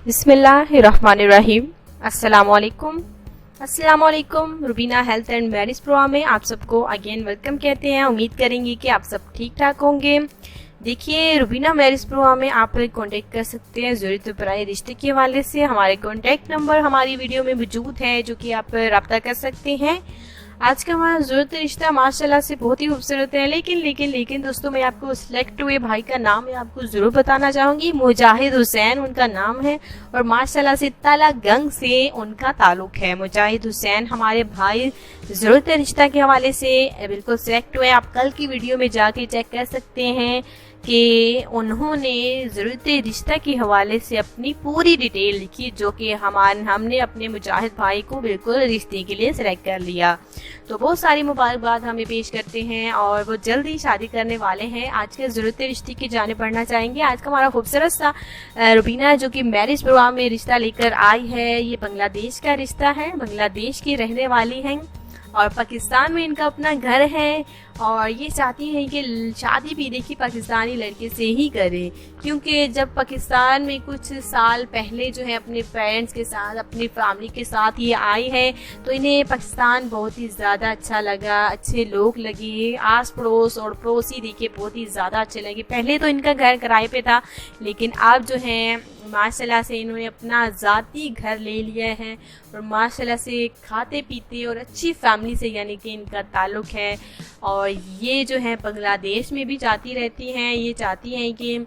बिस्मिल्लाहिर्रहमानिर्रहीम। अस्सलामुअलैकुम Rubina health and marriage programme में आप सबको अगेन वेलकम कहते हैं। उम्मीद करेंगे कि आप सब ठीक ठाक होंगे। देखिए, रुबीना मैरिज प्रोग्राम में आप कांटेक्ट कर सकते हैं ज़रूरत पराए रिश्ते के हवाले से। हमारे कांटेक्ट नंबर हमारी वीडियो में मौजूद है, जो कि आप रब्ता कर सकते हैं। आज का हमारा ज़रूरत रिश्ता माशाल्लाह से बहुत ही खूबसूरत है। लेकिन दोस्तों, मैं आपको सिलेक्ट हुए भाई का नाम मैं आपको ज़रूर बताना चाहूँगी। मुजाहिद हुसैन उनका नाम है और माशाल्लाह से ताला गंग से उनका ताल्लुक है। मुजाहिद हुसैन हमारे भाई ज़रूरत रिश्ता के हवाले से बिल्कुल सिलेक्ट हुए। आप कल की वीडियो में जाके चेक कर सकते हैं कि उन्होंने ज़रूरत रिश्ता के हवाले से अपनी पूरी डिटेल लिखी, जो कि हमने अपने मुजाहिद भाई को बिल्कुल रिश्ते के लिए सिलेक्ट कर लिया। तो बहुत सारी मुबारकबाद हमें पेश करते हैं और वो जल्द ही शादी करने वाले हैं। आज के ज़रूरत रिश्ते की जानिब बढ़ना चाहेंगे। आज का हमारा खूबसूरत सा रुबीना जो कि मैरिज प्रोग्राम में रिश्ता लेकर आई है, ये बांग्लादेश का रिश्ता है। बांग्लादेश की रहने वाली हैं और पाकिस्तान में इनका अपना घर है और ये चाहती हैं कि शादी भी देखिए पाकिस्तानी लड़के से ही करें, क्योंकि जब पाकिस्तान में कुछ साल पहले जो है अपने पेरेंट्स के साथ, अपनी फैमिली के साथ ये आई है, तो इन्हें पाकिस्तान बहुत ही ज़्यादा अच्छा लगा। अच्छे लोग लगे, आस पड़ोस और पड़ोसी देखिए बहुत ही ज़्यादा अच्छे लगे। पहले तो इनका घर किराए पे था, लेकिन अब जो है माशाल्लाह से इन्होंने अपना ज़ाती घर ले लिया है और माशाल्लाह से खाते पीते और अच्छी फैमिली से यानी कि इनका ताल्लुक़ है। और ये जो है बांग्लादेश में भी जाती रहती हैं। ये चाहती हैं कि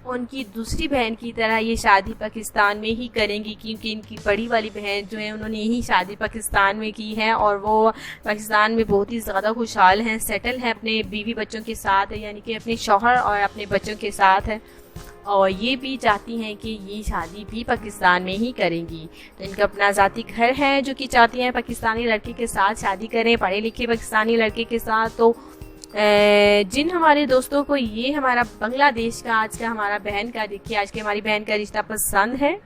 उनकी दूसरी बहन की तरह ये शादी पाकिस्तान में ही करेंगी, क्योंकि इनकी बड़ी वाली बहन जो है उन्होंने यही शादी पाकिस्तान में की है और वो पाकिस्तान में बहुत ही ज़्यादा खुशहाल हैं, सेटल हैं अपने बीवी बच्चों के साथ, यानी कि अपने शौहर और अपने बच्चों के साथ है। और ये भी चाहती हैं कि ये शादी भी पाकिस्तान में ही करेंगी। तो इनका अपना ज़ाती घर है, जो कि चाहती हैं पाकिस्तानी लड़के के साथ शादी करें, पढ़े लिखे पाकिस्तानी लड़के के साथ। तो जिन हमारे दोस्तों को ये हमारा बांग्लादेश का आज का हमारा बहन का देखिए आज के हमारी बहन का रिश्ता पसंद है,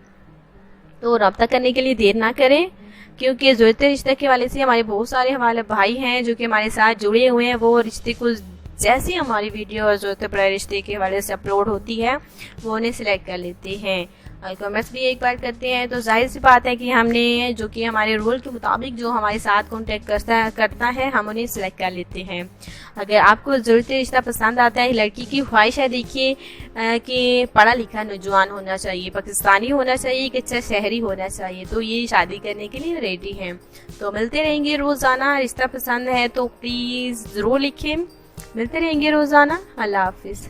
तो रब्ता करने के लिए देर ना करें, क्योंकि ज़रूरत रिश्ते के वाले से हमारे बहुत सारे हमारे भाई हैं जो कि हमारे साथ जुड़े हुए हैं। वो रिश्ते को जैसे हमारी वीडियो और ज़रूरत पड़े रिश्ते के हवाले से अपलोड होती है, वो उन्हें सिलेक्ट कर लेते हैं और कमेंट्स भी एक बार करते हैं। तो जाहिर सी बात है कि हमने जो कि हमारे रूल के मुताबिक जो हमारे साथ कॉन्टेक्ट करता है हम उन्हें सिलेक्ट कर लेते हैं। अगर आपको ज़रूरत रिश्ता पसंद आता है, लड़की की ख्वाहिश है देखिए कि पढ़ा लिखा नौजवान होना चाहिए, पाकिस्तानी होना चाहिए, कि अच्छा शहरी होना चाहिए, तो ये शादी करने के लिए रेडी हैं। तो मिलते रहेंगे रोज़ाना। रिश्ता पसंद है तो प्लीज़ ज़रूर लिखें। मिलते रहेंगे रोज़ाना। अल्लाह हाफिज़।